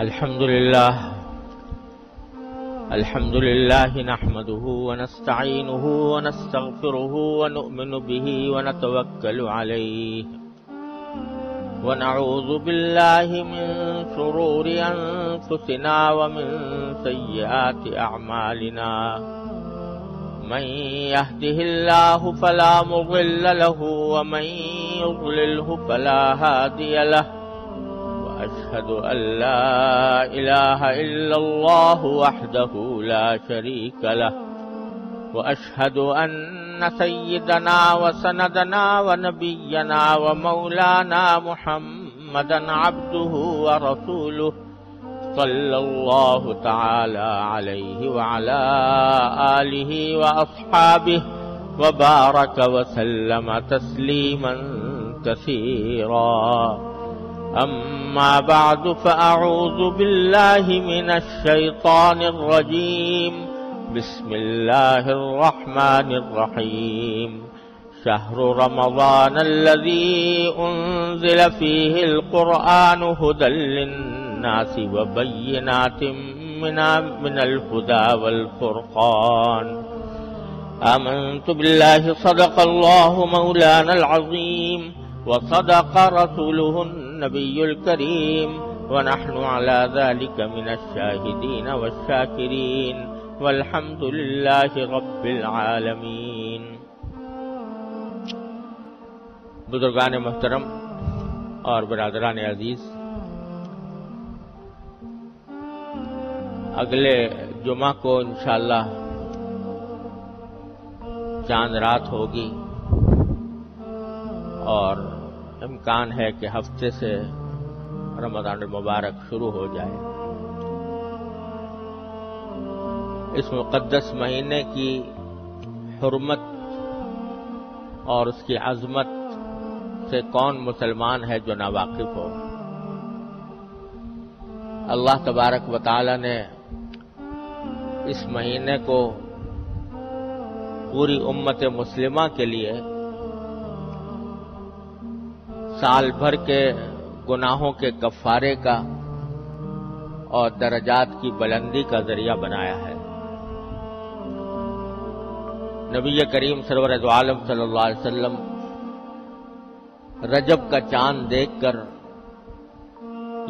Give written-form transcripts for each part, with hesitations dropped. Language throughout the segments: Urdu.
الحمد لله نحمده ونستعينه ونستغفره ونؤمن به ونتوكل عليه ونعوذ بالله من شرور أنفسنا ومن سيئات أعمالنا من يهده الله فلا مضل له ومن يضلله فلا هادي له وأشهد أن لا إله إلا الله وحده لا شريك له وأشهد أن سيدنا وسندنا ونبينا ومولانا محمدا عبده ورسوله صلى الله تعالى عليه وعلى آله وأصحابه وبارك وسلم تسليما كثيرا. أما بعد فأعوذ بالله من الشيطان الرجيم. بسم الله الرحمن الرحيم. شهر رمضان الذي أنزل فيه القرآن هدى للناس وبينات من الهدى والفرقان. آمنت بالله صدق الله مولانا العظيم وصدق رسوله النبي الكريم ونحن على ذلك من الشاهدين والشاكرين والحمد لله رب العالمین. بزرگان محترم اور برادران عزیز، اگلے جمعہ کو انشاءاللہ چاند رات ہوگی اور امکان ہے کہ ہفتے سے رمضان المبارک شروع ہو جائے. اس مقدس مہینے کی حرمت اور اس کی عظمت سے کون مسلمان ہے جو ناواقف ہو؟ اللہ تبارک و تعالی نے اس مہینے کو پوری امت مسلمہ کے لیے سال بھر کے گناہوں کے کفارے کا اور درجات کی بلندی کا ذریعہ بنایا ہے. نبی کریم سرور دو عالم صلی اللہ علیہ وسلم رجب کا چاند دیکھ کر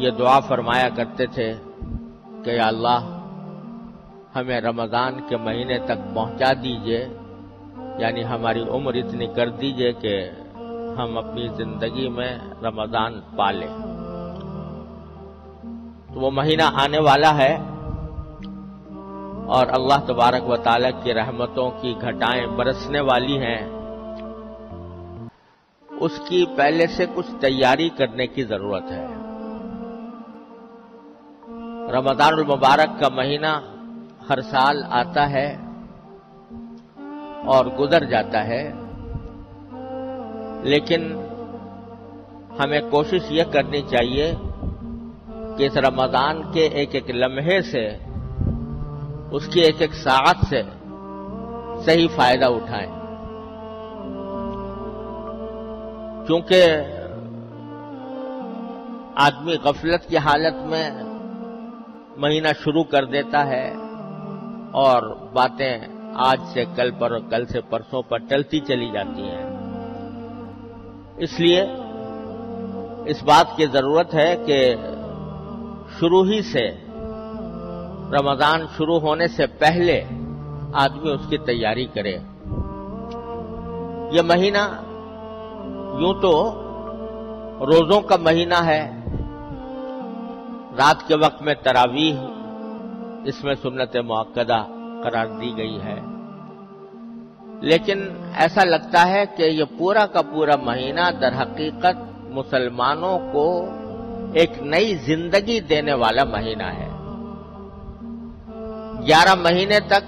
یہ دعا فرمایا کرتے تھے کہ یا اللہ ہمیں رمضان کے مہینے تک پہنچا دیجئے، یعنی ہماری عمر اتنی کر دیجئے کہ ہم اپنی زندگی میں رمضان پالیں. تو وہ مہینہ آنے والا ہے اور اللہ تبارک و تعالی کی رحمتوں کی گھٹائیں برسنے والی ہیں. اس کی پہلے سے کچھ تیاری کرنے کی ضرورت ہے. رمضان المبارک کا مہینہ ہر سال آتا ہے اور گزر جاتا ہے، لیکن ہمیں کوشش یہ کرنی چاہیے کہ اس رمضان کے ایک ایک لمحے سے، اس کی ایک ایک ساعت سے صحیح فائدہ اٹھائیں. کیونکہ آدمی غفلت کی حالت میں مہینہ شروع کر دیتا ہے اور باتیں آج سے کل پر اور کل سے پرسوں پر ٹلتی چلی جاتی ہیں. اس لیے اس بات کی ضرورت ہے کہ شروع ہی سے، رمضان شروع ہونے سے پہلے آدمی اس کی تیاری کرے. یہ مہینہ یوں تو روزوں کا مہینہ ہے. رات کے وقت میں تراویح اس میں سنت مؤکدہ قرار دی گئی ہے، لیکن ایسا لگتا ہے کہ یہ پورا کا پورا مہینہ در حقیقت مسلمانوں کو ایک نئی زندگی دینے والا مہینہ ہے. 11 مہینے تک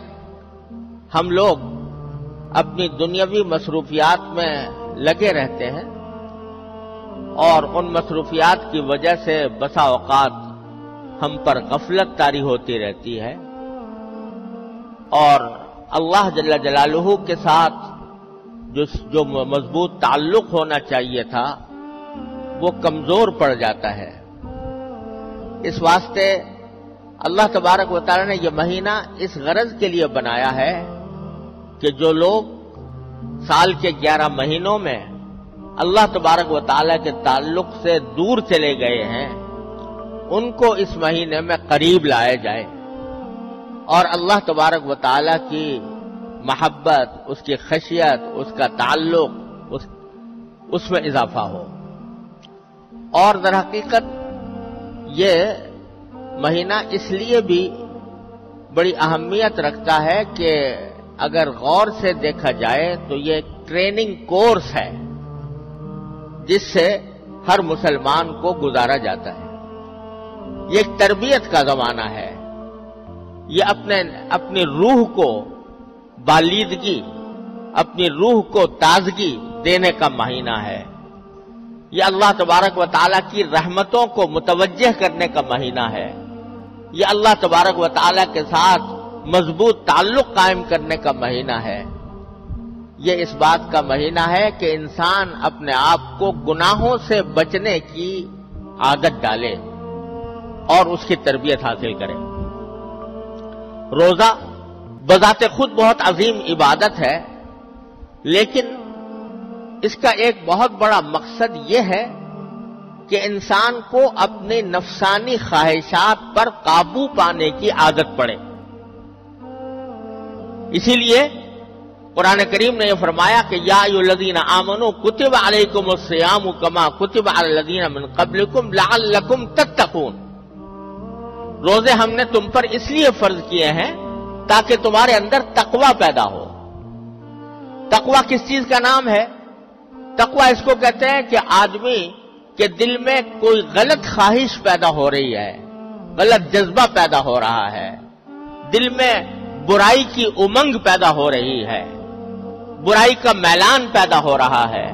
ہم لوگ اپنی دنیاوی مصروفیات میں لگے رہتے ہیں اور ان مصروفیات کی وجہ سے بسا اوقات ہم پر غفلت طاری ہوتی رہتی ہے اور اللہ جل جلالہ کے ساتھ جو مضبوط تعلق ہونا چاہیے تھا وہ کمزور پڑ جاتا ہے. اس واسطے اللہ تبارک و تعالی نے یہ مہینہ اس غرض کے لیے بنایا ہے کہ جو لوگ سال کے 11 مہینوں میں اللہ تبارک و تعالی کے تعلق سے دور چلے گئے ہیں ان کو اس مہینے میں قریب لایا جائے اور اللہ تبارک و تعالی کی محبت، اس کی خشیت، اس کا تعلق اس میں اضافہ ہو۔ اور در حقیقت یہ مہینہ اس لیے بھی بڑی اہمیت رکھتا ہے کہ اگر غور سے دیکھا جائے تو یہ ایک ٹریننگ کورس ہے جس سے ہر مسلمان کو گزارا جاتا ہے۔ یہ ایک تربیت کا زمانہ ہے، یہ اپنی روح کو بالیدگی، اپنی روح کو تازگی دینے کا مہینہ ہے۔ یہ اللہ تبارک و تعالیٰ کی رحمتوں کو متوجہ کرنے کا مہینہ ہے۔ یہ اللہ تبارک و تعالیٰ کے ساتھ مضبوط تعلق قائم کرنے کا مہینہ ہے۔ یہ اس بات کا مہینہ ہے کہ انسان اپنے آپ کو گناہوں سے بچنے کی عادت ڈالے اور اس کی تربیت حاصل کرے۔ روزہ بذات خود بہت عظیم عبادت ہے، لیکن اس کا ایک بہت بڑا مقصد یہ ہے کہ انسان کو اپنی نفسانی خواہشات پر قابو پانے کی عادت پڑے۔ اسی لیے قرآن کریم نے یہ فرمایا کہ یا ایھا الذین آمنوا کتب علیکم الصیام کما کتب علی الذین من قبلکم لعلکم تتقون۔ روزے ہم نے تم پر اس لیے فرض کیے ہیں تاکہ تمہارے اندر تقوی پیدا ہو۔ تقوی کس چیز کا نام ہے؟ تقوی اس کو کہتے ہیں کہ آدمی کے دل میں کوئی غلط خواہش پیدا ہو رہی ہے، غلط جذبہ پیدا ہو رہا ہے، دل میں برائی کی امنگ پیدا ہو رہی ہے، برائی کا میلان پیدا ہو رہا ہے،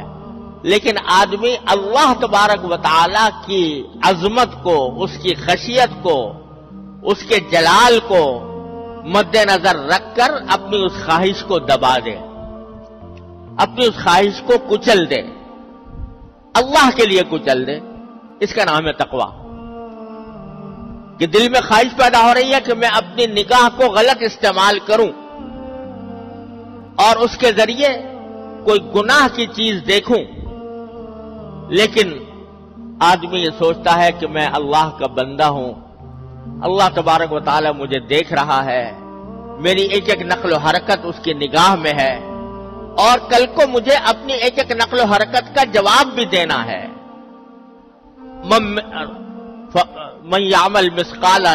لیکن آدمی اللہ تبارک و تعالی کی عظمت کو، اس کی خشیت کو، اس کے جلال کو مد نظر رکھ کر اپنی اس خواہش کو دبا دے، اپنی اس خواہش کو کچل دے، اللہ کے لیے کچل دے۔ اس کا نام ہے تقویٰ۔ کہ دل میں خواہش پیدا ہو رہی ہے کہ میں اپنی نگاہ کو غلط استعمال کروں اور اس کے ذریعے کوئی گناہ کی چیز دیکھوں، لیکن آدمی یہ سوچتا ہے کہ میں اللہ کا بندہ ہوں، اللہ تبارک و تعالی مجھے دیکھ رہا ہے، میری ایک ایک نقل و حرکت اس کی نگاہ میں ہے، اور کل کو مجھے اپنی ایک ایک نقل و حرکت کا جواب بھی دینا ہے۔ من یعمل مثقال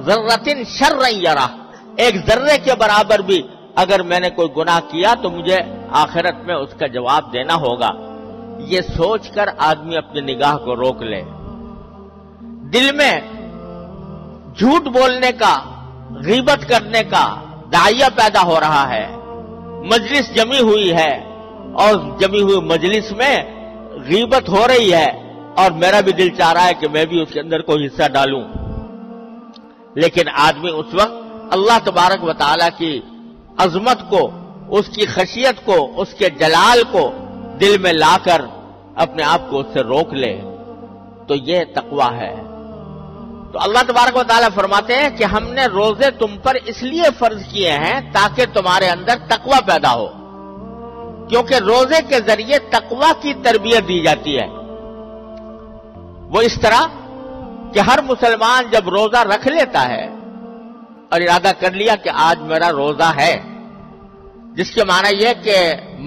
ذرۃ شرا یرہ، ایک ذرے کے برابر بھی اگر میں نے کوئی گناہ کیا تو مجھے آخرت میں اس کا جواب دینا ہوگا۔ یہ سوچ کر آدمی اپنی نگاہ کو روک لے۔ دل میں جھوٹ بولنے کا، غیبت کرنے کا داعیہ پیدا ہو رہا ہے، مجلس جمی ہوئی ہے اور جمی ہوئی مجلس میں غیبت ہو رہی ہے اور میرا بھی دل چاہ رہا ہے کہ میں بھی اس کے اندر کوئی حصہ ڈالوں، لیکن آدمی اس وقت اللہ تبارک و تعالی کی عظمت کو، اس کی خشیت کو، اس کے جلال کو دل میں لا کر اپنے آپ کو اس سے روک لے، تو یہ تقویٰ ہے۔ تو اللہ تبارک و تعالیٰ فرماتے ہیں کہ ہم نے روزے تم پر اس لیے فرض کیے ہیں تاکہ تمہارے اندر تقویٰ پیدا ہو، کیونکہ روزے کے ذریعے تقویٰ کی تربیت دی جاتی ہے۔ وہ اس طرح کہ ہر مسلمان جب روزہ رکھ لیتا ہے اور ارادہ کر لیا کہ آج میرا روزہ ہے، جس کے معنی یہ کہ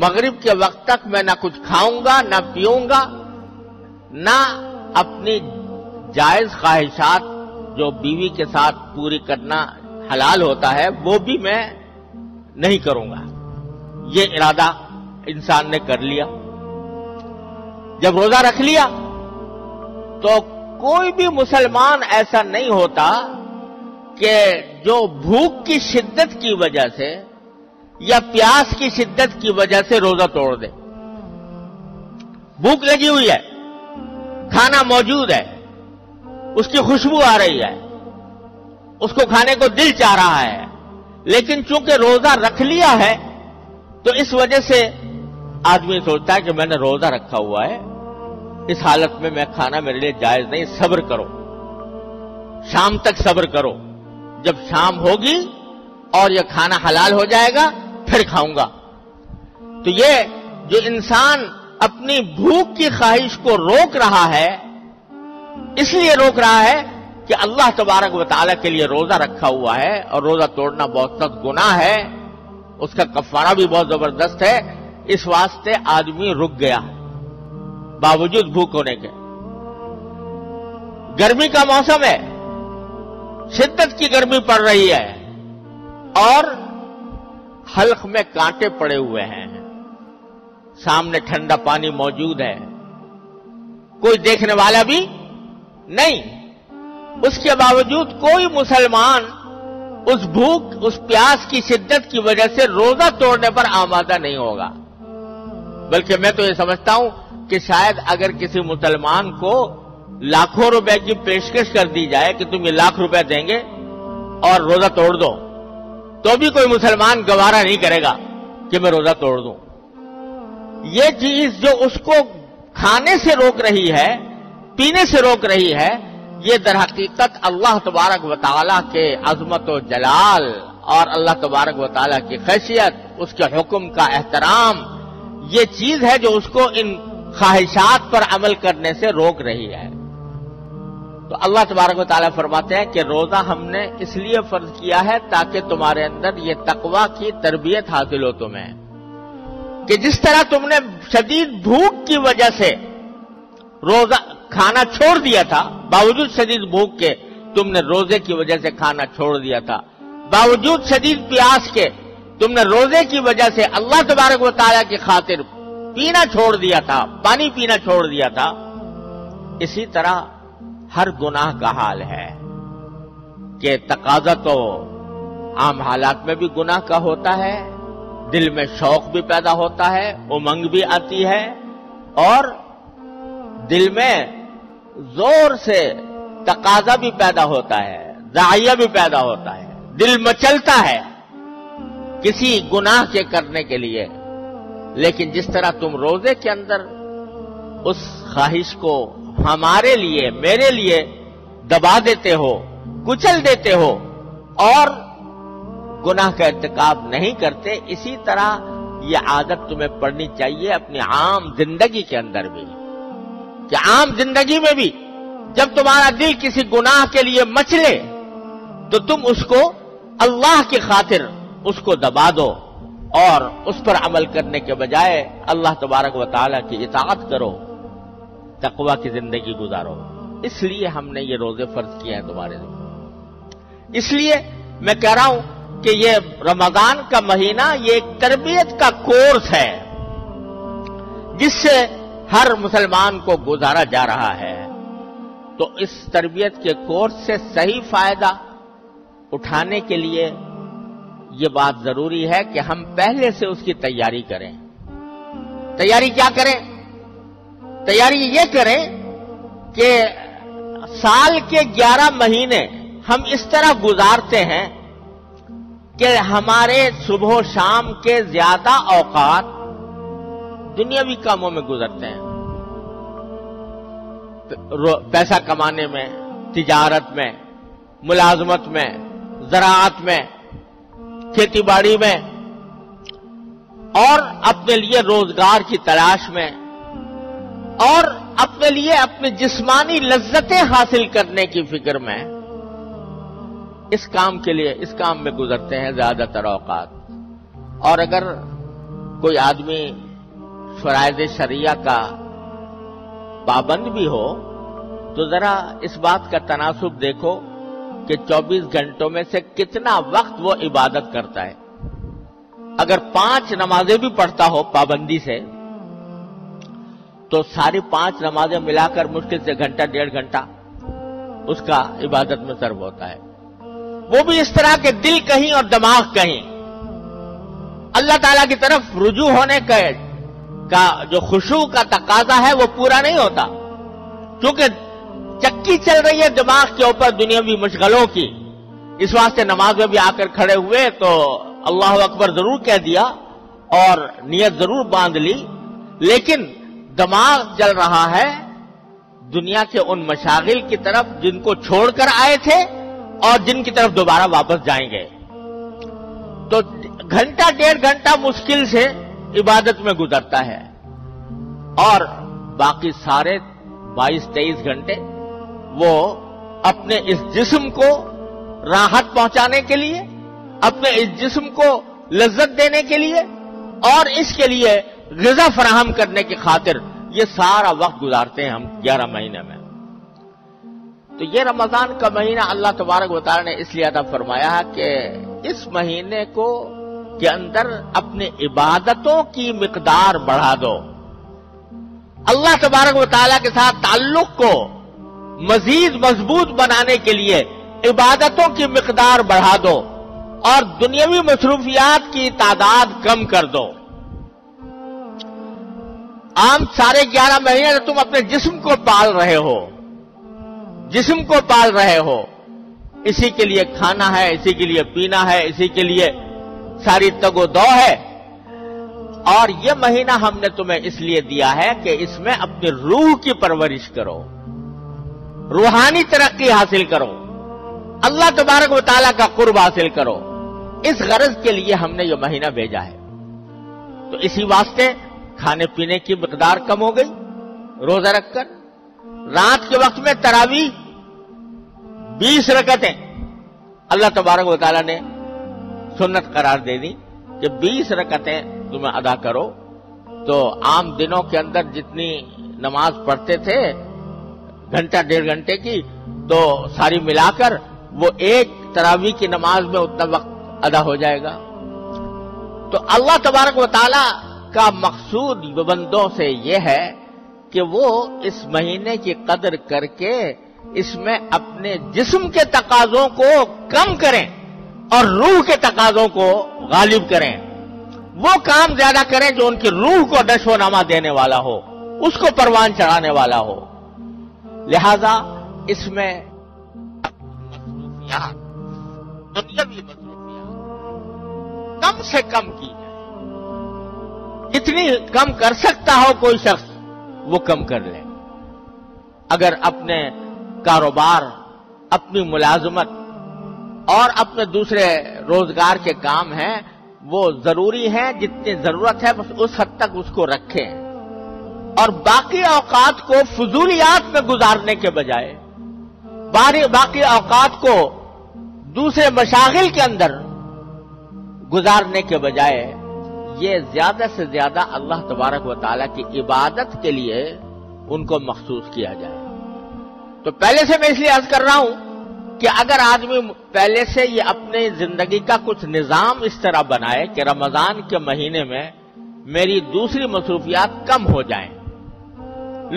مغرب کے وقت تک میں نہ کچھ کھاؤں گا، نہ پیوں گا، نہ اپنی جائز خواہشات جو بیوی کے ساتھ پوری کرنا حلال ہوتا ہے وہ بھی میں نہیں کروں گا، یہ ارادہ انسان نے کر لیا۔ جب روزہ رکھ لیا تو کوئی بھی مسلمان ایسا نہیں ہوتا کہ جو بھوک کی شدت کی وجہ سے یا پیاس کی شدت کی وجہ سے روزہ توڑ دے۔ بھوک لگی ہوئی ہے، کھانا موجود ہے، اس کی خوشبو آ رہی ہے، اس کو کھانے کو دل چاہ رہا ہے، لیکن چونکہ روزہ رکھ لیا ہے تو اس وجہ سے آدمی سوچتا ہے کہ میں نے روزہ رکھا ہوا ہے، اس حالت میں کھانا میرے لیے جائز نہیں، صبر کرو۔ شام تک صبر کرو، جب شام ہوگی اور یہ کھانا حلال ہو جائے گا پھر کھاؤں گا۔ تو یہ جو انسان اپنی بھوک کی خواہش کو روک رہا ہے، اس لیے روک رہا ہے کہ اللہ تبارک و تعالیٰ کے لیے روزہ رکھا ہوا ہے، اور روزہ توڑنا بہت سخت گناہ ہے، اس کا کفارہ بھی بہت زبردست ہے۔ اس واسطے آدمی رک گیا باوجود بھوک ہونے کے۔ گرمی کا موسم ہے، شدت کی گرمی پڑ رہی ہے، اور حلق میں کانٹے پڑے ہوئے ہیں، سامنے ٹھنڈا پانی موجود ہے، کوئی دیکھنے والا بھی نہیں، اس کے باوجود کوئی مسلمان اس بھوک، اس پیاس کی شدت کی وجہ سے روزہ توڑنے پر آمادہ نہیں ہوگا۔ بلکہ میں تو یہ سمجھتا ہوں کہ شاید اگر کسی مسلمان کو لاکھوں روپے کی پیشکش کر دی جائے کہ تم یہ لاکھ روپے دیں گے اور روزہ توڑ دو، تو بھی کوئی مسلمان گوارا نہیں کرے گا کہ میں روزہ توڑ دوں۔ یہ چیز جو اس کو کھانے سے روک رہی ہے، پینے سے روک رہی ہے، یہ در حقیقت اللہ تبارک و تعالیٰ کے عظمت و جلال اور اللہ تبارک و تعالیٰ کی خیشیت، اس کے حکم کا احترام، یہ چیز ہے جو اس کو ان خواہشات پر عمل کرنے سے روک رہی ہے۔ تو اللہ تبارک و تعالیٰ فرماتے ہیں کہ روزہ ہم نے اس لیے فرض کیا ہے تاکہ تمہارے اندر یہ تقویٰ کی تربیت حاصل ہو تمہیں، کہ جس طرح تم نے شدید بھوک کی وجہ سے روزہ کھانا چھوڑ دیا تھا، باوجود شدید بھوک کے تم نے روزے کی وجہ سے کھانا چھوڑ دیا تھا، باوجود شدید پیاس کے تم نے روزے کی وجہ سے اللہ تبارک و تعالیٰ کی خاطر پینا چھوڑ دیا تھا، پانی پینا چھوڑ دیا تھا، اسی طرح ہر گناہ کا حال ہے کہ تقاضا تو عام حالات میں بھی گناہ کا ہوتا ہے، دل میں شوق بھی پیدا ہوتا ہے، امنگ بھی آتی ہے، اور دل میں زور سے تقاضا بھی پیدا ہوتا ہے، داعیہ بھی پیدا ہوتا ہے، دل مچلتا ہے کسی گناہ کے کرنے کے لیے۔ لیکن جس طرح تم روزے کے اندر اس خواہش کو ہمارے لیے، میرے لیے دبا دیتے ہو، کچل دیتے ہو اور گناہ کا ارتکاب نہیں کرتے، اسی طرح یہ عادت تمہیں پڑنی چاہیے اپنی عام زندگی کے اندر بھی، کہ عام زندگی میں بھی جب تمہارا دل کسی گناہ کے لیے مچلے تو تم اس کو اللہ کی خاطر اس کو دبا دو، اور اس پر عمل کرنے کے بجائے اللہ تبارک و تعالیٰ کی اطاعت کرو، تقویٰ کی زندگی گزارو۔ اس لیے ہم نے یہ روزے فرض کیے ہیں تمہارے لیے۔ اس لیے میں کہہ رہا ہوں کہ یہ رمضان کا مہینہ یہ ایک تربیت کا کورس ہے جس سے ہر مسلمان کو گزارا جا رہا ہے۔ تو اس تربیت کے کورس سے صحیح فائدہ اٹھانے کے لیے یہ بات ضروری ہے کہ ہم پہلے سے اس کی تیاری کریں۔ تیاری کیا کریں؟ تیاری یہ کریں کہ سال کے 11 مہینے ہم اس طرح گزارتے ہیں کہ ہمارے صبح و شام کے زیادہ اوقات دنیاوی کاموں میں گزرتے ہیں، پیسہ کمانے میں، تجارت میں، ملازمت میں، زراعت میں، کھیتی باڑی میں، اور اپنے لیے روزگار کی تلاش میں، اور اپنے لیے اپنی جسمانی لذتیں حاصل کرنے کی فکر میں، اس کام کے لیے، اس کام میں گزرتے ہیں زیادہ تر اوقات۔ اور اگر کوئی آدمی فرائض شرعیہ کا پابند بھی ہو تو ذرا اس بات کا تناسب دیکھو کہ 24 گھنٹوں میں سے کتنا وقت وہ عبادت کرتا ہے۔ اگر 5 نمازیں بھی پڑھتا ہو پابندی سے تو ساری 5 نمازیں ملا کر مشکل سے گھنٹہ 1.5 گھنٹہ اس کا عبادت میں صرف ہوتا ہے، وہ بھی اس طرح کہ دل کہیں اور دماغ کہیں، اللہ تعالیٰ کی طرف رجوع ہونے کا جو خشوع کا تقاضا ہے وہ پورا نہیں ہوتا، کیونکہ چکی چل رہی ہے دماغ کے اوپر دنیاوی مشغلوں کی۔ اس واسطے نماز میں بھی آ کر کھڑے ہوئے تو اللہ اکبر ضرور کہہ دیا اور نیت ضرور باندھ لی، لیکن دماغ چل رہا ہے، دنیا کے ان مشاغل کی طرف جن کو چھوڑ کر آئے تھے اور جن کی طرف دوبارہ واپس جائیں گے. تو گھنٹہ ڈیڑھ گھنٹہ مشکل سے عبادت میں گزرتا ہے اور باقی سارے 22-23 گھنٹے وہ اپنے اس جسم کو راحت پہنچانے کے لیے، اپنے اس جسم کو لذت دینے کے لیے اور اس کے لیے غذا فراہم کرنے کی خاطر یہ سارا وقت گزارتے ہیں ہم 11 مہینے میں. تو یہ رمضان کا مہینہ اللہ تبارک و تعالی نے اس لیے عطا فرمایا ہے کہ اس مہینے کے اندر اپنی عبادتوں کی مقدار بڑھا دو. اللہ تبارک و تعالی کے ساتھ تعلق کو مزید مضبوط بنانے کے لیے عبادتوں کی مقدار بڑھا دو اور دنیاوی مصروفیات کی تعداد کم کر دو. عام سارے 11 مہینے تم اپنے جسم کو پال رہے ہو، جسم کو پال رہے ہو، اسی کے لیے کھانا ہے، اسی کے لیے پینا ہے، اسی کے لیے ساری تگ و دو ہے. اور یہ مہینہ ہم نے تمہیں اس لیے دیا ہے کہ اس میں اپنی روح کی پرورش کرو، روحانی ترقی حاصل کرو، اللہ تبارک و تعالیٰ کا قرب حاصل کرو. اس غرض کے لیے ہم نے یہ مہینہ بھیجا ہے. تو اسی واسطے کھانے پینے کی مقدار کم ہو گئی روزہ رکھ کر. رات کے وقت میں تراویح 20 رکعتیں اللہ تبارک و تعالیٰ نے سنت قرار دے دی کہ 20 رکعتیں تمہیں ادا کرو. تو عام دنوں کے اندر جتنی نماز پڑھتے تھے گھنٹہ ڈیڑھ گھنٹے کی، تو ساری ملا کر وہ ایک تراویح کی نماز میں اتنا وقت ادا ہو جائے گا. تو اللہ تبارک و تعالی کا مقصود بندوں سے یہ ہے کہ وہ اس مہینے کی قدر کر کے اس میں اپنے جسم کے تقاضوں کو کم کریں اور روح کے تقاضوں کو غالب کریں. وہ کام زیادہ کریں جو ان کی روح کو نشو و نما دینے والا ہو، اس کو پروان چڑھانے والا ہو. لہذا اس میں دنیاوی مصروفیات کم سے کم کی جائے. جتنی کم کر سکتا ہو کوئی شخص وہ کم کر لے. اگر اپنے کاروبار، اپنی ملازمت اور اپنے دوسرے روزگار کے کام ہیں وہ ضروری ہیں، جتنی ضرورت ہے بس اس حد تک اس کو رکھیں اور باقی اوقات کو فضولیات میں گزارنے کے بجائے، باقی اوقات کو دوسرے مشاغل کے اندر گزارنے کے بجائے یہ زیادہ سے زیادہ اللہ تبارک و تعالیٰ کی عبادت کے لیے ان کو مخصوص کیا جائے. تو پہلے سے میں اس لیے عرض کر رہا ہوں کہ اگر آدمی پہلے سے یہ اپنی زندگی کا کچھ نظام اس طرح بنائے کہ رمضان کے مہینے میں میری دوسری مصروفیات کم ہو جائیں،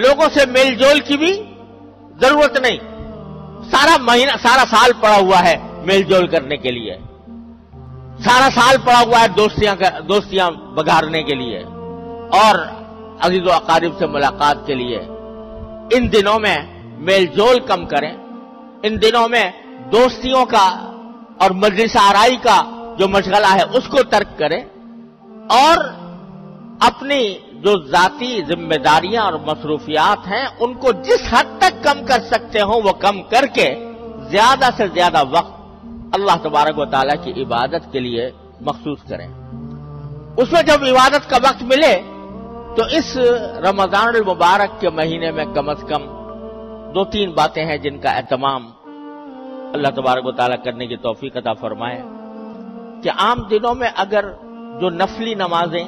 لوگوں سے میل جول کی بھی ضرورت نہیں، سارا سال پڑا ہوا ہے میل جول کرنے کے لیے، سارا سال پڑا ہوا ہے دوستیاں بگارنے کے لیے اور عزیز و اقارب سے ملاقات کے لیے. ان دنوں میں میل جول کم کریں، ان دنوں میں دوستیوں کا اور مجلس آرائی کا جو مشغلہ ہے اس کو ترک کریں اور اپنی جو ذاتی ذمہ داریاں اور مصروفیات ہیں ان کو جس حد تک کم کر سکتے ہوں وہ کم کر کے زیادہ سے زیادہ وقت اللہ تبارک و تعالیٰ کی عبادت کے لیے مخصوص کریں. اس میں جب عبادت کا وقت ملے تو اس رمضان المبارک کے مہینے میں کم از کم 2-3 باتیں ہیں جن کا اہتمام اللہ تبارک و تعالیٰ کرنے کی توفیق عطا فرمائے. کہ عام دنوں میں اگر جو نفلی نمازیں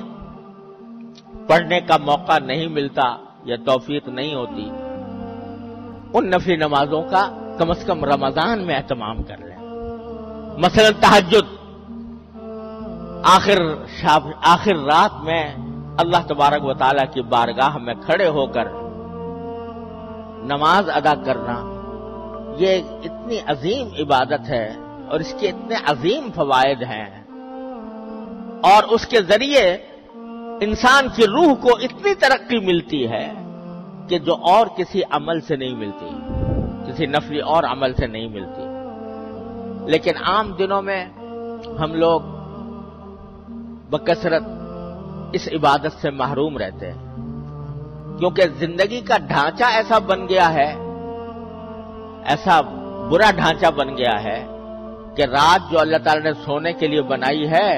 پڑھنے کا موقع نہیں ملتا یا توفیق نہیں ہوتی، ان نفلی نمازوں کا کم از کم رمضان میں اہتمام کر لیں. مثلا تہجد، آخر رات میں اللہ تبارک و تعالیٰ کی بارگاہ میں کھڑے ہو کر نماز ادا کرنا، یہ اتنی عظیم عبادت ہے اور اس کے اتنے عظیم فوائد ہیں اور اس کے ذریعے انسان کی روح کو اتنی ترقی ملتی ہے کہ جو اور کسی عمل سے نہیں ملتی، کسی نفلی اور عمل سے نہیں ملتی. لیکن عام دنوں میں ہم لوگ بکثرت اس عبادت سے محروم رہتے ہیں. کیونکہ زندگی کا ڈھانچہ ایسا بن گیا ہے، ایسا برا ڈھانچہ بن گیا ہے کہ رات جو اللہ تعالی نے سونے کے لیے بنائی ہے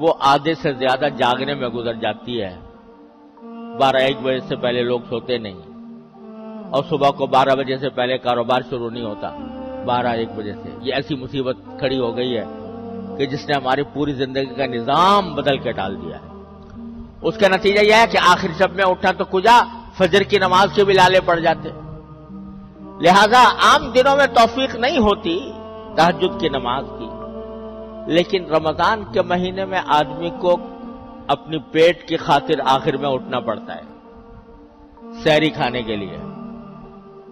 وہ آدھے سے زیادہ جاگنے میں گزر جاتی ہے۔ 12-1 بجے سے پہلے لوگ سوتے نہیں، اور صبح کو 12 بجے سے پہلے کاروبار شروع نہیں ہوتا، 12-1 بجے سے۔ یہ ایسی مصیبت کھڑی ہو گئی ہے کہ جس نے ہماری پوری زندگی کا نظام بدل کے ڈال دیا ہے۔ اس کا نتیجہ یہ ہے کہ آخر شب میں اٹھا تو کجا فجر کی نماز کے بھی لالے پڑ جاتے، لہذا عام دنوں میں توفیق نہیں ہوتی تہجد کی نماز کی، لیکن رمضان کے مہینے میں آدمی کو اپنی پیٹ کی خاطر آخر میں اٹھنا پڑتا ہے، سحری کھانے کے لیے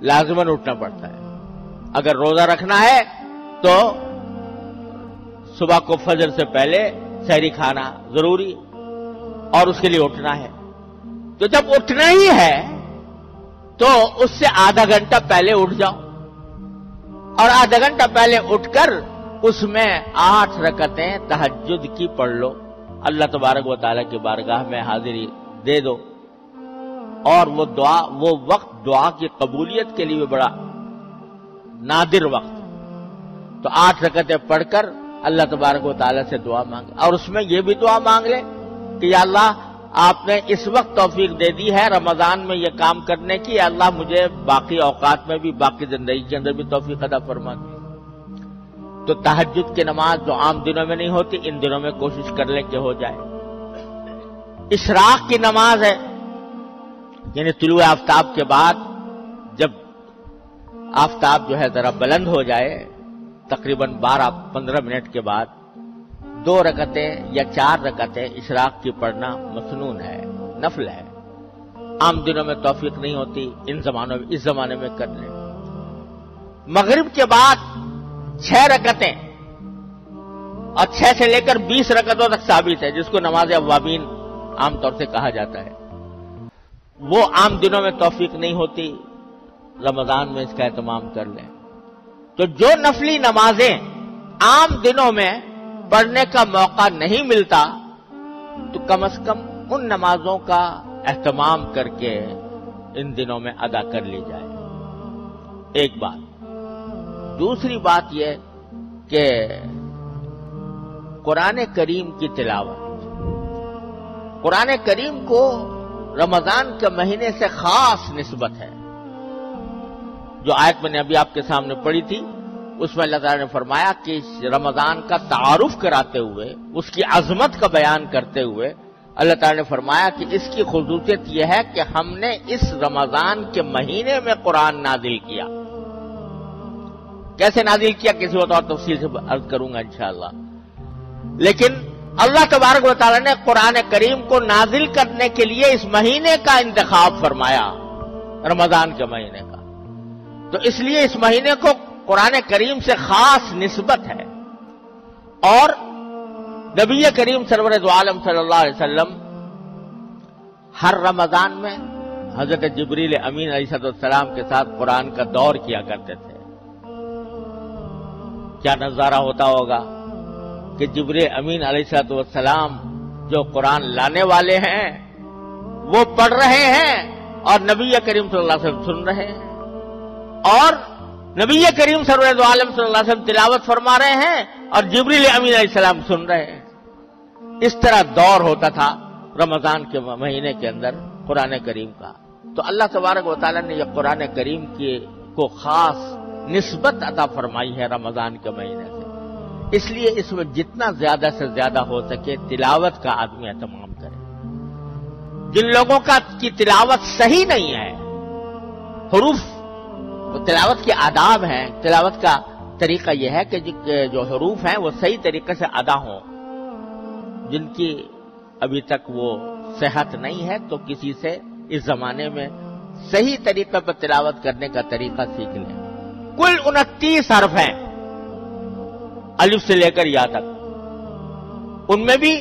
لازماً اٹھنا پڑتا ہے۔ اگر روزہ رکھنا ہے تو صبح کو فجر سے پہلے سحری کھانا ضروری، اور اس کے لیے اٹھنا ہے۔ تو جب اٹھنا ہی ہے تو اس سے آدھا گھنٹہ پہلے اٹھ جاؤ، اور آدھا گھنٹہ پہلے اٹھ کر اس میں 8 رکعتیں تہجد کی پڑھ لو، اللہ تبارک و تعالیٰ کی بارگاہ میں حاضری دے دو، اور وہ دعا، وہ وقت دعا کی قبولیت کے لیے بڑا نادر وقت، تو 8 رکعتیں پڑھ کر اللہ تبارک و تعالیٰ سے دعا مانگے، اور اس میں یہ بھی دعا مانگ لے کہ یا اللہ آپ نے اس وقت توفیق دے دی ہے رمضان میں یہ کام کرنے کی، یا اللہ مجھے باقی اوقات میں بھی، باقی زندگی کے اندر بھی توفیق عطا فرما دی۔ تو تہجد کی نماز جو عام دنوں میں نہیں ہوتی، ان دنوں میں کوشش کر لے کہ ہو جائے۔ اشراق کی نماز ہے، یعنی طلوع آفتاب کے بعد جب آفتاب جو ہے ذرا بلند ہو جائے، تقریباً 12-15 منٹ کے بعد 2 رکعتیں یا 4 رکعتیں اشراق کی پڑھنا مسنون ہے، نفل ہے، عام دنوں میں توفیق نہیں ہوتی، اس زمانے میں کر لیں۔ مغرب کے بعد 6 رکعتیں، اور 6 سے لے کر 20 رکعتوں تک ثابت ہے، جس کو نماز اوابین عام طور سے کہا جاتا ہے، وہ عام دنوں میں توفیق نہیں ہوتی، رمضان میں اس کا اہتمام کر لیں۔ تو جو نفلی نمازیں عام دنوں میں پڑھنے کا موقع نہیں ملتا، تو کم از کم ان نمازوں کا اہتمام کر کے ان دنوں میں ادا کر لی جائے، ایک بات۔ دوسری بات یہ کہ قرآن کریم کی تلاوت، قرآن کریم کو رمضان کے مہینے سے خاص نسبت ہے۔ جو آیت میں نے ابھی آپ کے سامنے پڑھی تھی، اس میں اللہ تعالیٰ نے فرمایا کہ رمضان کا تعارف کراتے ہوئے، اس کی عظمت کا بیان کرتے ہوئے اللہ تعالیٰ نے فرمایا کہ اس کی خصوصیت یہ ہے کہ ہم نے اس رمضان کے مہینے میں قرآن نازل کیا۔ کیسے نازل کیا کسی وقت اور تفصیل سے عرض کروں گا انشاءاللہ، لیکن اللہ تبارک و تعالیٰ نے قرآن کریم کو نازل کرنے کے لیے اس مہینے کا انتخاب فرمایا، رمضان کے مہینے کا، تو اس لیے اس مہینے کو قرآن کریم سے خاص نسبت ہے۔ اور نبی کریم سرور دو عالم صلی اللہ علیہ وسلم ہر رمضان میں حضرت جبریل امین علیہ السلام کے ساتھ قرآن کا دور کیا کرتے تھے۔ کیا نظارہ ہوتا ہوگا کہ جبریل امین علیہ السلام جو قرآن لانے والے ہیں وہ پڑھ رہے ہیں اور نبی کریم صلی اللہ علیہ وسلم سن رہے ہیں، اور نبی کریم سرور دو عالم صلی اللہ علیہ وسلم تلاوت فرما رہے ہیں اور جبریل امین علیہ السلام سن رہے ہیں۔ اس طرح دور ہوتا تھا رمضان کے مہینے کے اندر قرآن کریم کا۔ تو اللہ تبارک و تعالیٰ نے یہ قرآن کریم کو خاص نسبت عطا فرمائی ہے رمضان کے مہینے سے، اس لیے اس میں جتنا زیادہ سے زیادہ ہو سکے تلاوت کا آدمی اہتمام کرے۔ جن لوگوں کی تلاوت صحیح نہیں ہے، حروف، تلاوت کے آداب ہیں، تلاوت کا طریقہ یہ ہے کہ جو حروف ہیں وہ صحیح طریقے سے ادا ہوں، جن کی ابھی تک وہ صحت نہیں ہے تو کسی سے اس زمانے میں صحیح طریقے پر تلاوت کرنے کا طریقہ سیکھ لیں۔ کل 29 حرف ہیں الف سے لے کر یا تک، ان میں بھی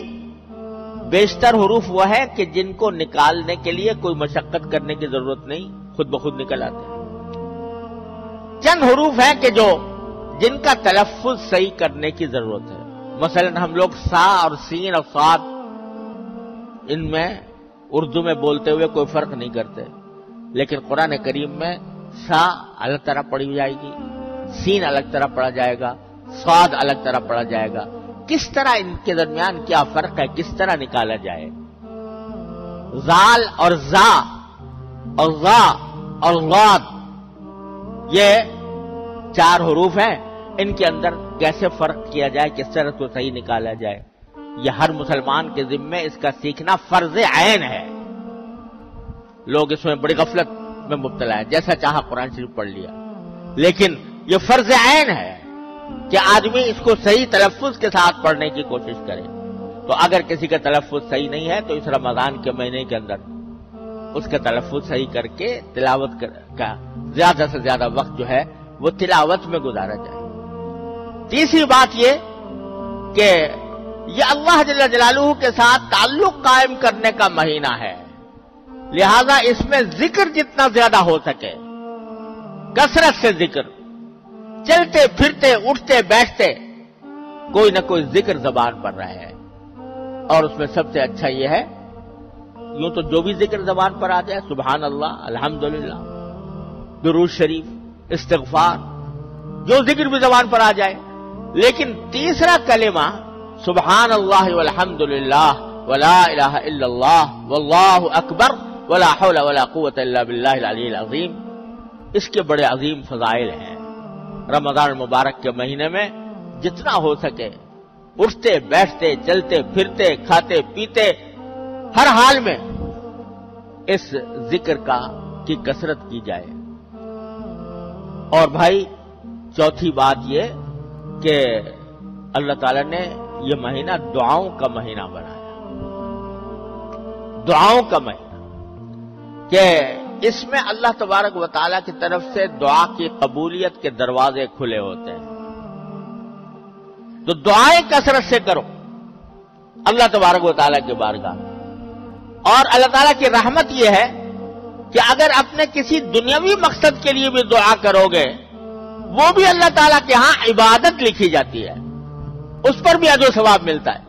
بیشتر حروف وہ ہے کہ جن کو نکالنے کے لیے کوئی مشقت کرنے کی ضرورت نہیں، خود بخود نکل آتے ہیں۔ چند حروف ہیں کہ جن کا تلفظ صحیح کرنے کی ضرورت ہے، مثلا ہم لوگ سا اور سین اور صاد، ان میں اردو میں بولتے ہوئے کوئی فرق نہیں کرتے، لیکن قرآن کریم میں سا الگ طرح پڑھی جائے گی، سین الگ طرح پڑھا جائے گا، صاد الگ طرح پڑھا جائے گا. کس طرح ان کے درمیان کیا فرق ہے، کس طرح نکالا جائے؟ زال اور زا اور ذا اور غاد، یہ 4 حروف ہیں، ان کے اندر کیسے فرق کیا جائے، کس طرح کو صحیح نکالا جائے، یہ ہر مسلمان کے ذمے اس کا سیکھنا فرض عین ہے. لوگ اس میں بڑی غفلت میں مبتلا ہے، جیسا چاہا قرآن شریف پڑھ لیا، لیکن یہ فرض عین ہے کہ آدمی اس کو صحیح تلفظ کے ساتھ پڑھنے کی کوشش کرے. تو اگر کسی کا تلفظ صحیح نہیں ہے تو اس رمضان کے مہینے کے اندر اس کا تلفظ صحیح کر کے تلاوت کا زیادہ سے زیادہ وقت جو ہے وہ تلاوت میں گزارا جائے. تیسری بات یہ کہ یہ اللہ جل جلالہ کے ساتھ تعلق قائم کرنے کا مہینہ ہے، لہذا اس میں ذکر جتنا زیادہ ہو سکے، کثرت سے ذکر، چلتے پھرتے اٹھتے بیٹھتے کوئی نہ کوئی ذکر زبان پر رہے. اور اس میں سب سے اچھا یہ ہے، یوں تو جو بھی ذکر زبان پر آ جائے، سبحان اللہ، الحمدللہ، درود شریف، استغفار، جو ذکر بھی زبان پر آ جائے، لیکن تیسرا کلمہ سبحان اللہ والحمدللہ ولا الہ الا اللہ واللہ اکبر ولا حول ولا قوت الا باللہ العلی العظیم، اس کے بڑے عظیم فضائل ہیں. رمضان المبارک کے مہینے میں جتنا ہو سکے اٹھتے بیٹھتے چلتے پھرتے کھاتے پیتے ہر حال میں اس ذکر کی کثرت کی جائے. اور بھائی چوتھی بات یہ کہ اللہ تعالی نے یہ مہینہ دعاؤں کا مہینہ بنایا، دعاؤں کا مہینہ، کہ اس میں اللہ تبارک و تعالی کی طرف سے دعا کی قبولیت کے دروازے کھلے ہوتے ہیں. تو دعائیں کثرت سے کرو اللہ تبارک و تعالی کی بارگاہ میں. اور اللہ تعالیٰ کی رحمت یہ ہے کہ اگر اپنے کسی دنیاوی مقصد کے لیے بھی دعا کرو گے، وہ بھی اللہ تعالیٰ کے ہاں عبادت لکھی جاتی ہے، اس پر بھی اجر و ثواب ملتا ہے.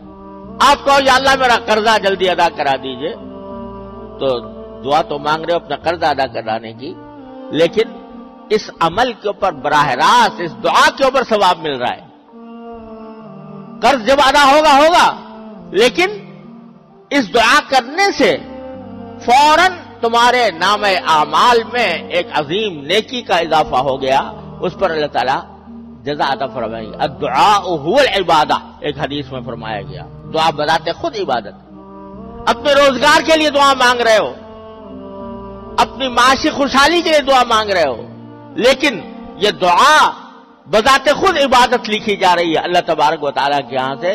آپ کہو یا اللہ میرا قرضہ جلدی ادا کرا دیجئے، تو دعا تو مانگ رہے ہو اپنا قرضہ ادا کرانے کی، لیکن اس عمل کے اوپر براہ راست اس دعا کے اوپر ثواب مل رہا ہے. قرض جب ادا ہوگا، لیکن اس دعا کرنے سے فوراً تمہارے نام اعمال میں ایک عظیم نیکی کا اضافہ ہو گیا، اس پر اللہ تعالیٰ جزا عطا فرمائے گی. الدعاء هو العبادہ، ایک حدیث میں فرمایا گیا. دعا بذات خود عبادت. اپنے روزگار کے لیے دعا مانگ رہے ہو، اپنی معاشی خوشحالی کے لیے دعا مانگ رہے ہو، لیکن یہ دعا بذات خود عبادت لکھی جا رہی ہے، اللہ تبارک و تعالیٰ کے یہاں سے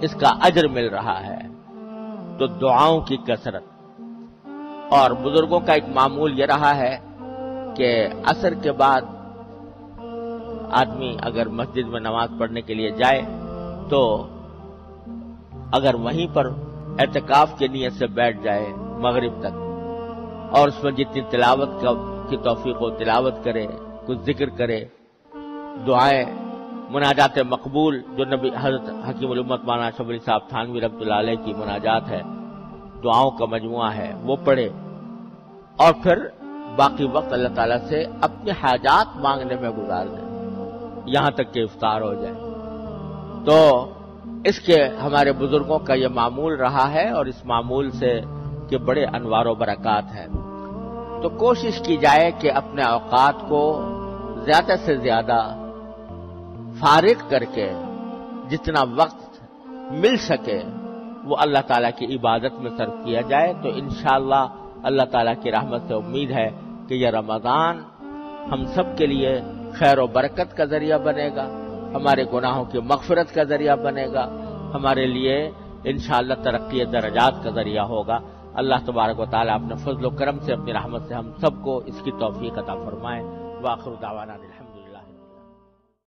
اس کا اجر مل رہا ہے. تو دعاؤں کی کثرت. اور بزرگوں کا ایک معمول یہ رہا ہے کہ عصر کے بعد آدمی اگر مسجد میں نماز پڑھنے کے لیے جائے تو اگر وہیں پر اعتکاف کی نیت سے بیٹھ جائے مغرب تک، اور اس میں جتنی تلاوت کی توفیق ہو تلاوت کرے، کچھ ذکر کرے، دعائیں، مناجات مقبول جو نبی حضرت حکیم الامت مولانا اشرف علی صاحب تھانوی رحمۃ اللہ علیہ کی مناجات ہے، دعاؤں کا مجموعہ ہے، وہ پڑھے، اور پھر باقی وقت اللہ تعالیٰ سے اپنے حاجات مانگنے میں گزار دے یہاں تک کہ افطار ہو جائے. تو اس کے ہمارے بزرگوں کا یہ معمول رہا ہے، اور اس معمول سے کہ بڑے انوار و برکات ہیں. تو کوشش کی جائے کہ اپنے اوقات کو زیادہ سے زیادہ فارغ کر کے جتنا وقت مل سکے وہ اللہ تعالیٰ کی عبادت میں صرف کیا جائے. تو انشاءاللہ اللہ تعالیٰ کی رحمت سے امید ہے کہ یہ رمضان ہم سب کے لیے خیر و برکت کا ذریعہ بنے گا، ہمارے گناہوں کی مغفرت کا ذریعہ بنے گا، ہمارے لیے انشاءاللہ ترقی درجات کا ذریعہ ہوگا. اللہ تبارک و تعالیٰ اپنے فضل و کرم سے، اپنی رحمت سے ہم سب کو اس کی توفیق عطا فرمائے. وآخر دعوانا الحمد